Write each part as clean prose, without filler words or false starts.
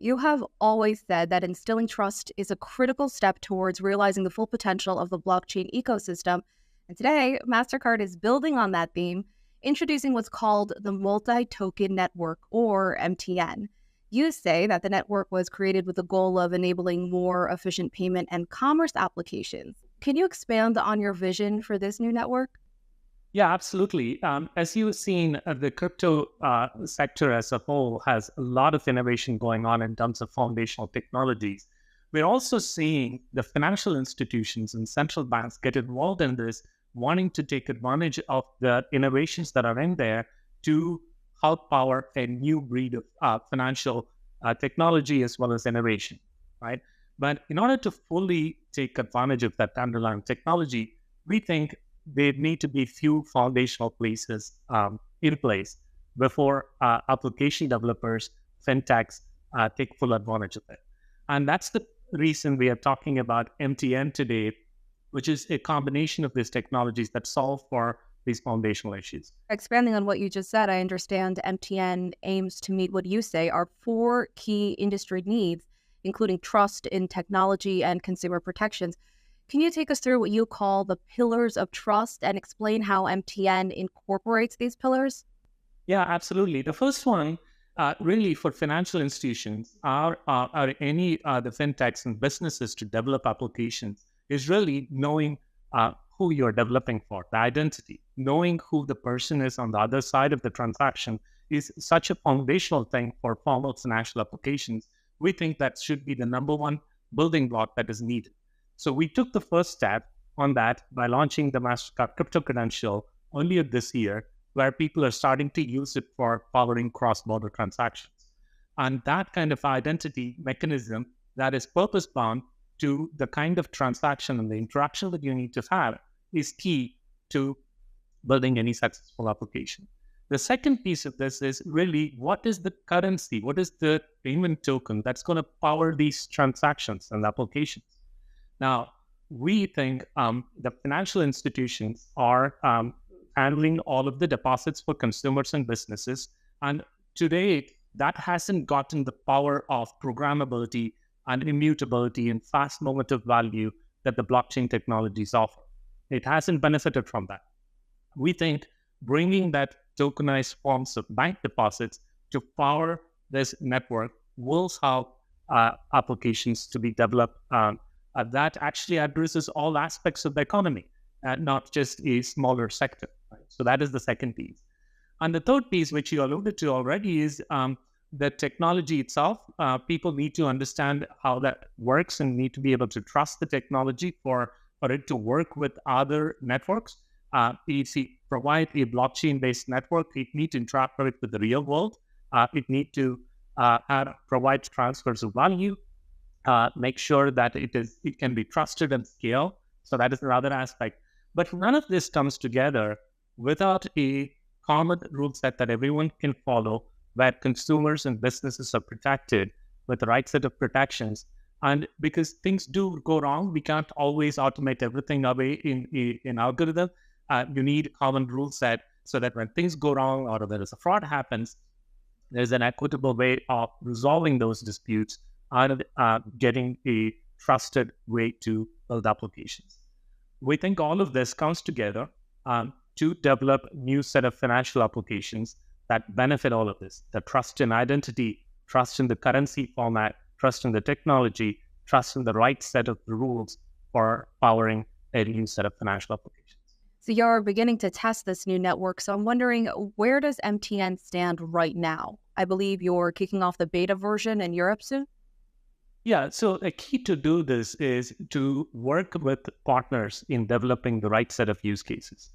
you have always said that instilling trust is a critical step towards realizing the full potential of the blockchain ecosystem. And today, Mastercard is building on that theme, introducing what's called the Multi-Token Network, or MTN. You say that the network was created with the goal of enabling more efficient payment and commerce applications. Can you expand on your vision for this new network? Yeah, absolutely. As you've seen, the crypto sector as a whole has a lot of innovation going on in terms of foundational technologies. We're also seeing the financial institutions and central banks get involved in this, wanting to take advantage of the innovations that are in there to help power a new breed of financial technology as well as innovation, right? But in order to fully take advantage of that underlying technology, we think there need to be few foundational places in place before application developers, fintechs take full advantage of it. And that's the reason we are talking about MTN today, which is a combination of these technologies that solve for these foundational issues. Expanding on what you just said, I understand MTN aims to meet what you say are 4 key industry needs, including trust in technology and consumer protections. Can you take us through what you call the pillars of trust and explain how MTN incorporates these pillars? Yeah, absolutely. The first one, really for financial institutions or any the fintechs and businesses to develop applications, is really knowing who you're developing for, the identity. Knowing who the person is on the other side of the transaction is such a foundational thing for formal financial applications. We think that should be the number one building block that is needed. So we took the first step on that by launching the Mastercard Crypto Credential earlier this year, where people are starting to use it for powering cross-border transactions. And that kind of identity mechanism that is purpose-bound to the kind of transaction and the interaction that you need to have is key to building any successful application. The second piece of this is really what is the currency, what is the payment token that's going to power these transactions and applications. Now, we think the financial institutions are handling all of the deposits for consumers and businesses. And today, that hasn't gotten the power of programmability and immutability and fast moment of value that the blockchain technologies offer. It hasn't benefited from that. We think bringing that tokenized forms of bank deposits to power this network will help applications to be developed that actually addresses all aspects of the economy, not just a smaller sector. Right? So that is the second piece. And the third piece, which you alluded to already, is the technology itself. People need to understand how that works and need to be able to trust the technology for it to work with other networks. If you provide a blockchain-based network, it needs to interact with the real world. It needs to provide transfers of value. Make sure that it can be trusted and scale. So that is another aspect. But none of this comes together without a common rule set that everyone can follow, where consumers and businesses are protected with the right set of protections. And because things do go wrong, we can't always automate everything away in algorithm. You need a common rule set so that when things go wrong or there is a fraud happens, there's an equitable way of resolving those disputes and getting a trusted way to build applications. We think all of this comes together to develop a new set of financial applications that benefit all of this. The trust in identity, trust in the currency format, trust in the technology, trust in the right set of rules for powering a new set of financial applications. So you're beginning to test this new network. So I'm wondering, where does MTN stand right now? I believe you're kicking off the beta version in Europe soon? Yeah, so a key to do this is to work with partners in developing the right set of use cases.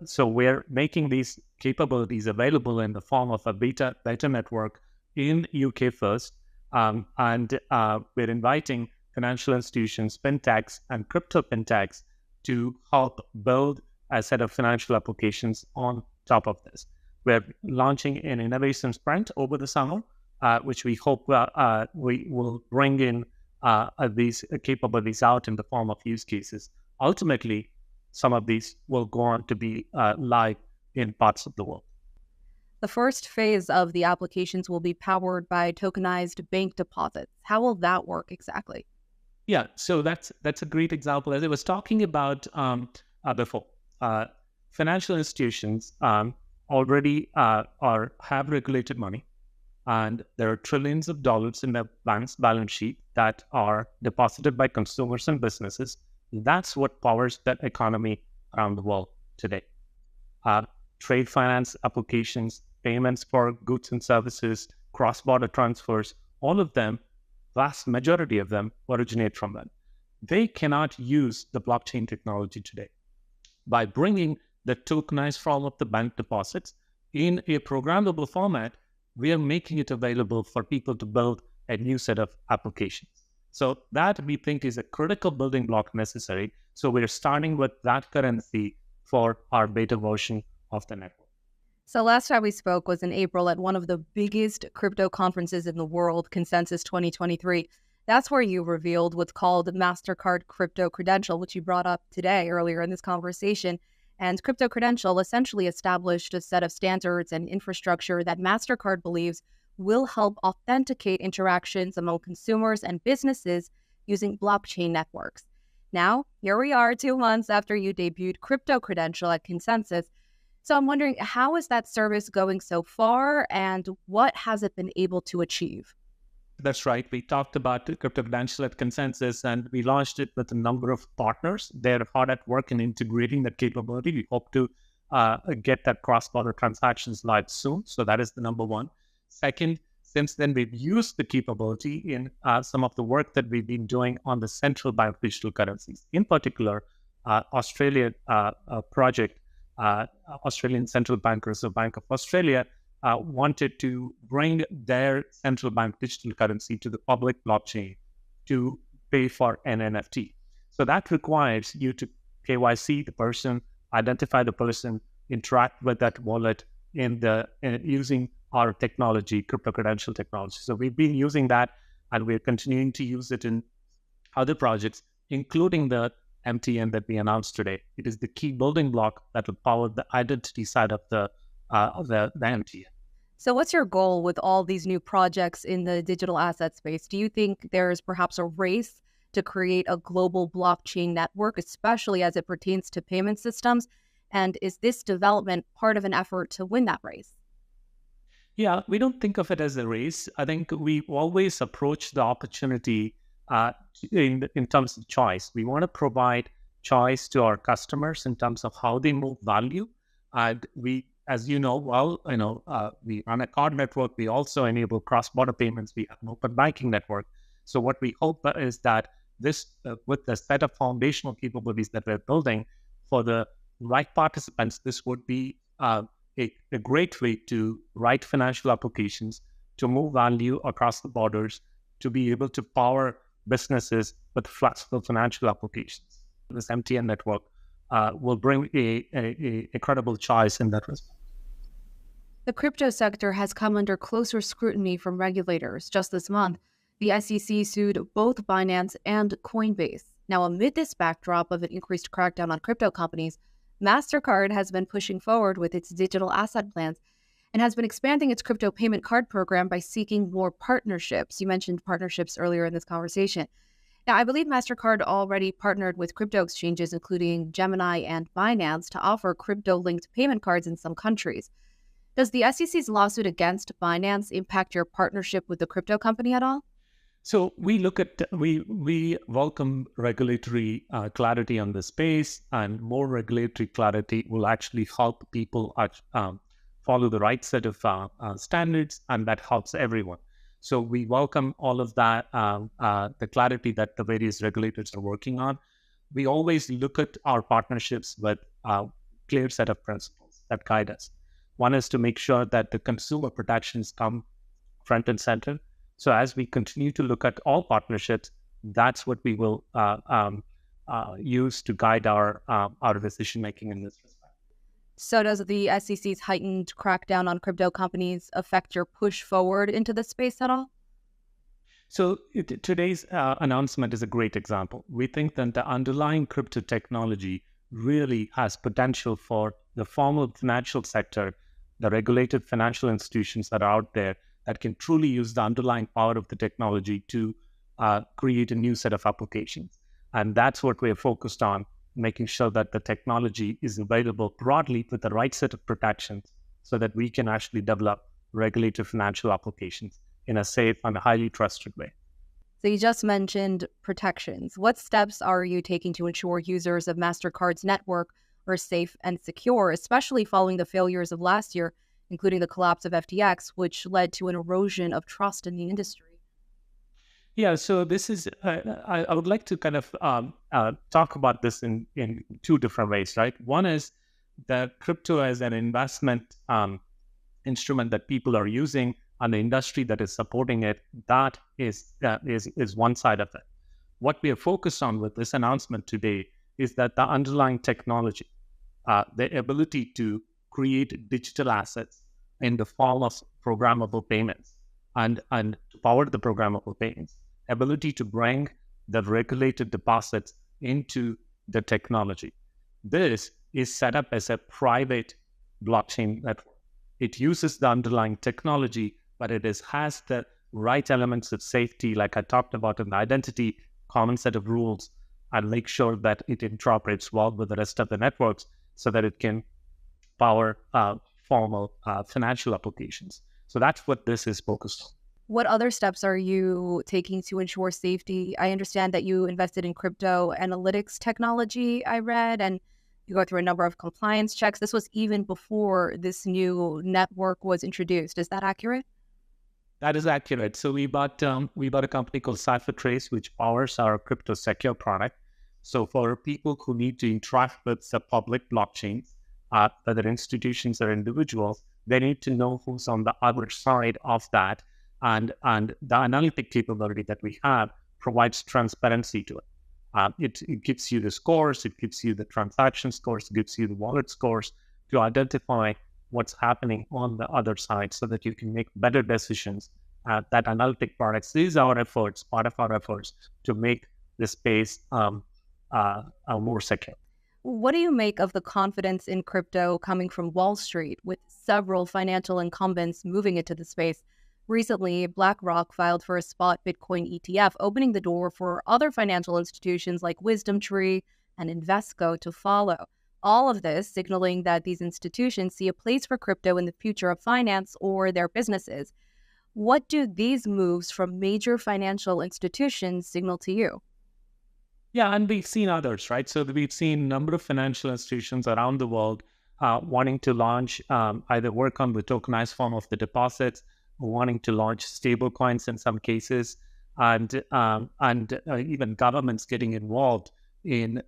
So we're making these capabilities available in the form of a beta network in UK first, and we're inviting financial institutions, fintechs, and crypto fintechs to help build a set of financial applications on top of this. We're launching an innovation sprint over the summer, which we hope we will bring in these capabilities out in the form of use cases. Ultimately, some of these will go on to be live in parts of the world. The first phase of the applications will be powered by tokenized bank deposits. How will that work exactly? Yeah, so that's a great example. As I was talking about before, financial institutions already have regulated money, and there are trillions of dollars in the bank's balance sheet that are deposited by consumers and businesses. That's what powers that economy around the world today. Uh, Trade finance applications, payments for goods and services, cross-border transfers, all of them, vast majority of them originate from that. They cannot use the blockchain technology today. By bringing the tokenized form of the bank deposits in a programmable format, we are making it available for people to build a new set of applications. So that we think is a critical building block necessary. So we're starting with that currency for our beta version of the network. So last time we spoke was in April at one of the biggest crypto conferences in the world, Consensus 2023. That's where you revealed what's called Mastercard Crypto Credential, which you brought up today earlier in this conversation. And Crypto Credential essentially established a set of standards and infrastructure that Mastercard believes will help authenticate interactions among consumers and businesses using blockchain networks. Now, here we are 2 months after you debuted Crypto Credential at Consensus. So I'm wondering, how is that service going so far, and what has it been able to achieve? That's right. We talked about the Crypto Credential at Consensus, and we launched it with a number of partners. They're hard at work in integrating that capability. We hope to get that cross-border transactions live soon. So that is the number one. Second, since then, we've used the capability in some of the work that we've been doing on the central bank digital currencies. In particular, Australia project, Australian Central Bank, Reserve Bank of Australia, wanted to bring their central bank digital currency to the public blockchain to pay for an NFT. So that requires you to KYC the person, identify the person, interact with that wallet using our technology, Crypto Credential technology. So we've been using that, and we're continuing to use it in other projects, including the MTN that we announced today. It is the key building block that will power the identity side of the MTN. So what's your goal with all these new projects in the digital asset space? Do you think there's perhaps a race to create a global blockchain network, especially as it pertains to payment systems? And is this development part of an effort to win that race? Yeah, we don't think of it as a race. I think we always approach the opportunity in terms of choice. We want to provide choice to our customers in terms of how they move value. And we, as you know, we run a card network. We also enable cross-border payments. We have an open banking network. So what we hope is that this, with the set of foundational capabilities that we're building for the right participants, this would be a great way to write financial applications, to move value across the borders, to be able to power businesses with flexible financial applications. This MTN network will bring a credible choice in that respect. The crypto sector has come under closer scrutiny from regulators. Just this month, the SEC sued both Binance and Coinbase. Now, amid this backdrop of an increased crackdown on crypto companies, Mastercard has been pushing forward with its digital asset plans and has been expanding its crypto payment card program by seeking more partnerships. You mentioned partnerships earlier in this conversation. Now, I believe Mastercard already partnered with crypto exchanges, including Gemini and Binance, to offer crypto-linked payment cards in some countries. Does the SEC's lawsuit against Binance impact your partnership with the crypto company at all? So we welcome regulatory clarity on the space, and more regulatory clarity will actually help people follow the right set of standards, and that helps everyone. So we welcome all of that, the clarity that the various regulators are working on. We always look at our partnerships with a clear set of principles that guide us. One is to make sure that the consumer protections come front and center. So as we continue to look at all partnerships, that's what we will use to guide our decision making in this respect. So does the SEC's heightened crackdown on crypto companies affect your push forward into the space at all? So today's announcement is a great example. We think that the underlying crypto technology really has potential for the formal financial sector the regulated financial institutions that are out there that can truly use the underlying power of the technology to create a new set of applications. And that's what we're focused on, making sure that the technology is available broadly with the right set of protections so that we can actually develop regulated financial applications in a safe and highly trusted way. So you just mentioned protections. What steps are you taking to ensure users of Mastercard's network are safe and secure, especially following the failures of last year, including the collapse of FTX, which led to an erosion of trust in the industry? Yeah, so this is, I would like to kind of talk about this in two different ways, right? One is that crypto as an investment instrument that people are using and the industry that is supporting it, that is one side of it. What we are focused on with this announcement today is that the underlying technology, the ability to create digital assets in the form of programmable payments and to power the programmable payments, ability to bring the regulated deposits into the technology. This is set up as a private blockchain network. It uses the underlying technology, but it has the right elements of safety, like I talked about in the identity, common set of rules, and make sure that it interoperates well with the rest of the networks so that it can power formal financial applications. So that's what this is focused on. What other steps are you taking to ensure safety? I understand that you invested in crypto analytics technology, I read, and you go through a number of compliance checks. This was even before this new network was introduced. Is that accurate? That is accurate. So we bought a company called CipherTrace, which powers our crypto secure product. So for people who need to interact with the public blockchains, whether institutions or individuals, they need to know who's on the other side of that. And the analytic capability that we have provides transparency to it. It gives you the scores, it gives you the transaction scores, it gives you the wallet scores to identify what's happening on the other side so that you can make better decisions. That analytic products is our efforts, part of our efforts to make the space more secure. What do you make of the confidence in crypto coming from Wall Street, with several financial incumbents moving into the space? Recently, BlackRock filed for a spot Bitcoin ETF, opening the door for other financial institutions like WisdomTree and Invesco to follow. All of this signaling that these institutions see a place for crypto in the future of finance or their businesses. What do these moves from major financial institutions signal to you? Yeah, and we've seen others, right? So we've seen a number of financial institutions around the world wanting to launch, either work on the tokenized form of the deposits, wanting to launch stable coins in some cases, and even governments getting involved in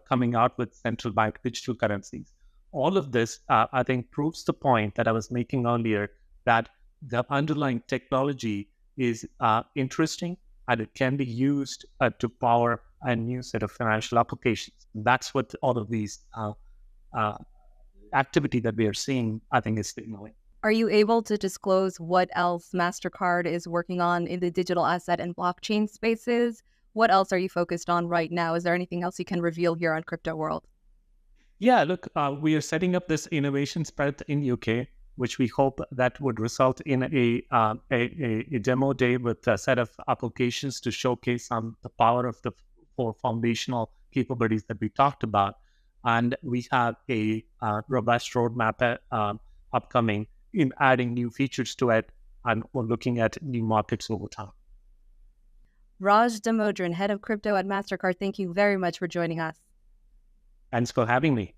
coming out with central bank digital currencies. All of this, I think, proves the point that I was making earlier, that the underlying technology is interesting and it can be used to power a new set of financial applications. That's what all of these activity that we are seeing, I think, is signaling. Are you able to disclose what else Mastercard is working on in the digital asset and blockchain spaces? What else are you focused on right now? Is there anything else you can reveal here on Crypto World? Yeah, look, we are setting up this innovation spread in UK, which we hope that would result in a demo day with a set of applications to showcase the power of the four foundational capabilities that we talked about. And we have a robust roadmap upcoming in adding new features to it, and we're looking at new markets over time. Raj Dhamodharan, Head of Crypto at Mastercard, thank you very much for joining us. Thanks for having me.